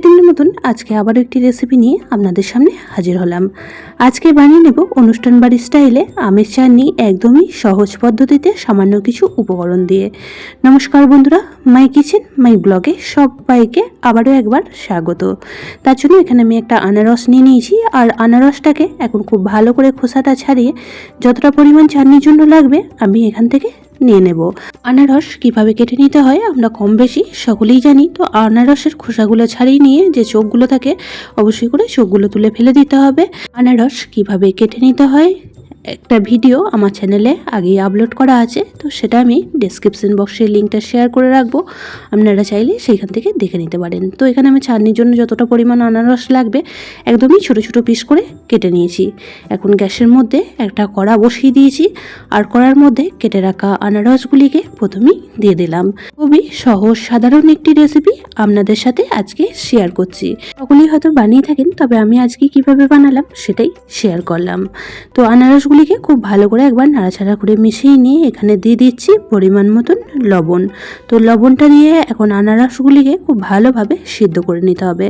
প্রতিদিনের মতন আজকে আবার একটি রেসিপি নিয়ে আপনাদের সামনে হাজির হলাম। আজকে বানিয়ে নেব অনুষ্ঠান বাড়ির স্টাইলে আমের চাটনি, একদমই সহজ পদ্ধতিতে সামান্য কিছু উপকরণ দিয়ে। নমস্কার বন্ধুরা, মাই কিচেন মাই ব্লগে সবাইকে আবারও একবার স্বাগত। তার জন্য এখানে আমি একটা আনারস নিয়ে নিয়েছি, আর আনারসটাকে এখন খুব ভালো করে খোসাটা ছাড়িয়ে যতটা পরিমাণ চাটনির জন্য লাগবে আমি এখান থেকে নিয়ে নেব। আনারস কিভাবে কেটে নিতে হয় আমরা কম বেশি সকলেই জানি। তো আনারসের খোসাগুলো ছাড়িয়ে নিয়ে যে চোখগুলো থাকে অবশ্যই করে চোখগুলো তুলে ফেলে দিতে হবে। আনারস কিভাবে কেটে নিতে হয় একটা ভিডিও আমার চ্যানেলে আগেই আপলোড করা আছে, তো সেটা আমি ডেসক্রিপশন বক্সে লিঙ্কটা শেয়ার করে রাখবো, আপনারা চাইলে সেইখান থেকে দেখে নিতে পারেন। তো এখানে আমি চাটনির জন্য যতটা পরিমাণ আনারস লাগবে একদমই ছোট ছোট পিস করে কেটে নিয়েছি। এখন গ্যাসের মধ্যে একটা কড়া বসিয়ে দিয়েছি, আর কড়ার মধ্যে কেটে রাখা আনারসগুলিকে প্রথমেই দিয়ে দিলাম। খুবই সহজ সাধারণ একটি রেসিপি আপনাদের সাথে আজকে শেয়ার করছি। সকলেই হয়তো বানিয়ে থাকেন, তবে আমি আজকে কিভাবে বানালাম সেটাই শেয়ার করলাম। তো আনারসগুলিকে খুব ভালো করে একবার নাড়াচাড়া করে মিশিয়ে নিয়ে এখানে দিয়ে দিচ্ছি পরিমাণ মতন লবণ। তো লবণটা দিয়ে এখন আনারসগুলিকে খুব ভালোভাবে সিদ্ধ করে নিতে হবে।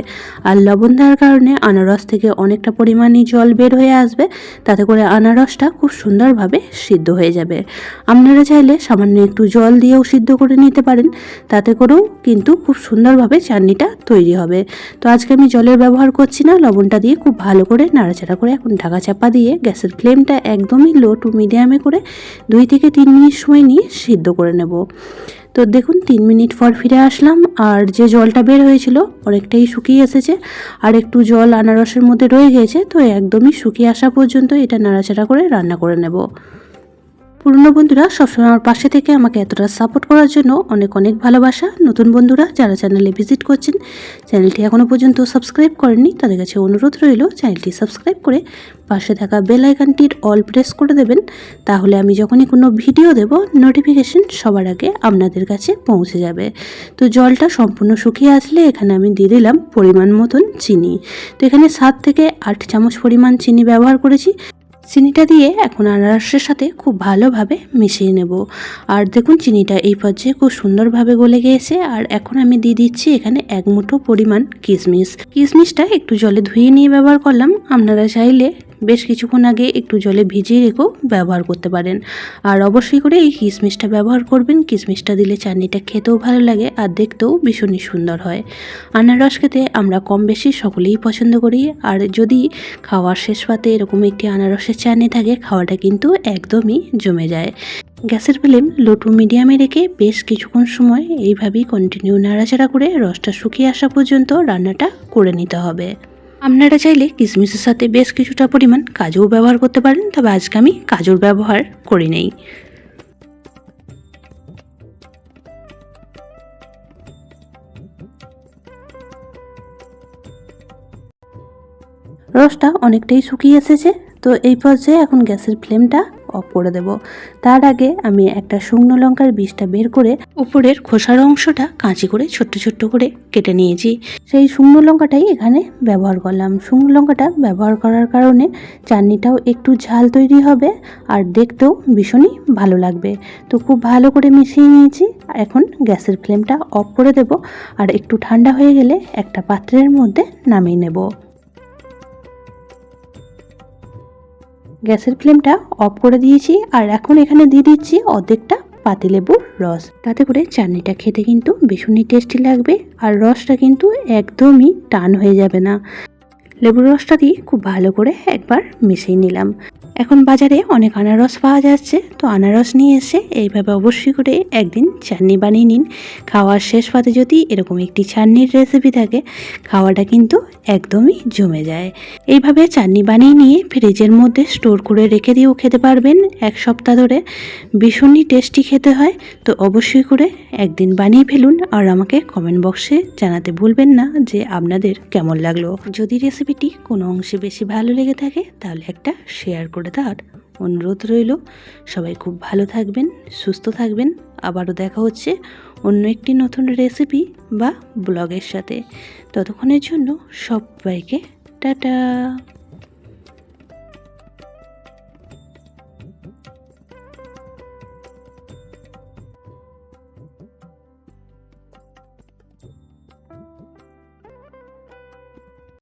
আর লবণ দেওয়ার কারণে আনারস থেকে অনেকটা পরিমাণই জল বের হয়ে আসবে, তাতে করে আনারসটা খুব সুন্দরভাবে সিদ্ধ হয়ে যাবে। আপনারা চাইলে সামান্য একটু জল দিয়েও সিদ্ধ করে নিতে পারেন, তাতে করেও কিন্তু খুব সুন্দরভাবে চাটনিটা তৈরি হবে। তো আজকে আমি জলের ব্যবহার করছি না, লবণটা দিয়ে খুব ভালো করে নাড়াচাড়া করে এখন ঢাকা চাপা দিয়ে গ্যাসের ফ্লেমটা একদমই লো টু মিডিয়ামে করে 2 থেকে 3 মিনিট সময় নিয়ে সিদ্ধ করে নেব। তো দেখুন 3 মিনিট পর ফিরে আসলাম, আর যে জলটা বের হয়েছিল অনেকটাই শুকিয়ে এসেছে, আর একটু জল আনারসের মধ্যে রয়ে গেছে। তো একদমই শুকিয়ে আসা পর্যন্ত এটা নাড়াচাড়া করে রান্না করে নেব। পুরনো বন্ধুরা সবসময় আমার পাশে থেকে আমাকে এতটা সাপোর্ট করার জন্য অনেক অনেক ভালোবাসা। নতুন বন্ধুরা যারা চ্যানেলে ভিজিট করছেন, চ্যানেলটি এখনও পর্যন্ত সাবস্ক্রাইব করেননি, তাদের কাছে অনুরোধ রইল চ্যানেলটি সাবস্ক্রাইব করে পাশে থাকা বেল আইকনটির অল প্রেস করে দেবেন। তাহলে আমি যখনই কোনো ভিডিও দেব নোটিফিকেশন সবার আগে আপনাদের কাছে পৌঁছে যাবে। তো জলটা সম্পূর্ণ শুকিয়ে আসলে এখানে আমি দিয়ে দিলাম পরিমাণ মতন চিনি। তো এখানে 7 থেকে 8 চামচ পরিমাণ চিনি ব্যবহার করেছি। চিনিটা দিয়ে এখন আনারসের সাথে খুব ভালোভাবে মিশিয়ে নেব। আর দেখুন চিনিটা এই পর্যায়ে খুব সুন্দরভাবে গলে গিয়েছে। আর এখন আমি দিয়ে দিচ্ছি এখানে 1 মুঠো পরিমাণ কিশমিশ। কিশমিশটা একটু জলে ধুয়ে নিয়ে ব্যবহার করলাম, আপনারা চাইলে বেশ কিছুক্ষণ আগে একটু জলে ভিজিয়ে রেখেও ব্যবহার করতে পারেন। আর অবশ্যই করে এই কিশমিশটা ব্যবহার করবেন, কিশমিশটা দিলে চাটনিটা খেতেও ভালো লাগে আর দেখতেও ভীষণই সুন্দর হয়। আনারস খেতে আমরা কম বেশি সকলেই পছন্দ করি, আর যদি খাওয়ার শেষ পাতে এরকম একটি আনারসের চাটনি থাকে খাওয়াটা কিন্তু একদমই জমে যায়। গ্যাসের ফ্লেম লো টু মিডিয়ামে রেখে বেশ কিছুক্ষণ সময় এইভাবেই কন্টিনিউ নাড়াচাড়া করে রসটা শুকিয়ে আসা পর্যন্ত রান্নাটা করে নিতে হবে। আপনারা চাইলে কিশমিশের সাথে বেশ কিছুটা পরিমাণ কাজুও ব্যবহার করতে পারেন, তবে আজকে আমি কাজুর ব্যবহার করি নাই। রসটা অনেকটাই শুকিয়ে এসেছে। তো এই পর্যায়ে এখন গ্যাসের ফ্লেমটা অফ করে দেব। তার আগে আমি একটা শুকনো লঙ্কার বীজটা বের করে উপরের খোসার অংশটা কাঁচি করে ছোট্ট ছোট্ট করে কেটে নিয়েছি। সেই শুকনো লঙ্কাটাই এখানে ব্যবহার করলাম। শুকনো লঙ্কাটা ব্যবহার করার কারণে চাটনিটাও একটু ঝাল তৈরি হবে, আর দেখতেও ভীষণই ভালো লাগবে। তো খুব ভালো করে মিশিয়ে নিয়েছি। এখন গ্যাসের ফ্লেমটা অফ করে দেব, আর একটু ঠান্ডা হয়ে গেলে একটা পাত্রের মধ্যে নামিয়ে নেব। গ্যাসের ফ্লেমটা অফ করে দিয়েছি, আর এখন এখানে দিয়ে দিচ্ছি অর্ধেকটা পাতিলেবুর রস। তাতে করে চাটনিটা খেতে কিন্তু ভীষণই টেস্টি লাগবে, আর রসটা কিন্তু একদমই টান হয়ে যাবে না। লেবুর রসটা দিয়ে খুব ভালো করে একবার মিশিয়ে নিলাম। এখন বাজারে অনেক আনারস পাওয়া যাচ্ছে, তো আনারস নিয়ে এসে এইভাবে অবশ্যই করে একদিন চাটনি বানিয়ে নিন। খাওয়ার শেষ পাতে যদি এরকম একটি চাটনির রেসিপি থাকে খাওয়াটা কিন্তু একদমই জমে যায়। এইভাবে চাটনি বানিয়ে নিয়ে ফ্রিজের মধ্যে স্টোর করে রেখে দিয়েও খেতে পারবেন 1 সপ্তাহ ধরে। ভীষণই টেস্টি খেতে হয়। তো অবশ্যই করে একদিন বানিয়ে ফেলুন, আর আমাকে কমেন্ট বক্সে জানাতে ভুলবেন না যে আপনাদের কেমন লাগলো। যদি রেসিপিটি কোনো অংশে বেশি ভালো লেগে থাকে তাহলে একটা শেয়ার করে দেওয়ার অনুরোধ রইল। সবাই খুব ভালো থাকবেন, সুস্থ থাকবেন। আবারও দেখা হচ্ছে অন্য একটি নতুন রেসিপি বা ব্লগের সাথে। ততক্ষণের জন্য সবাইকে টাটা।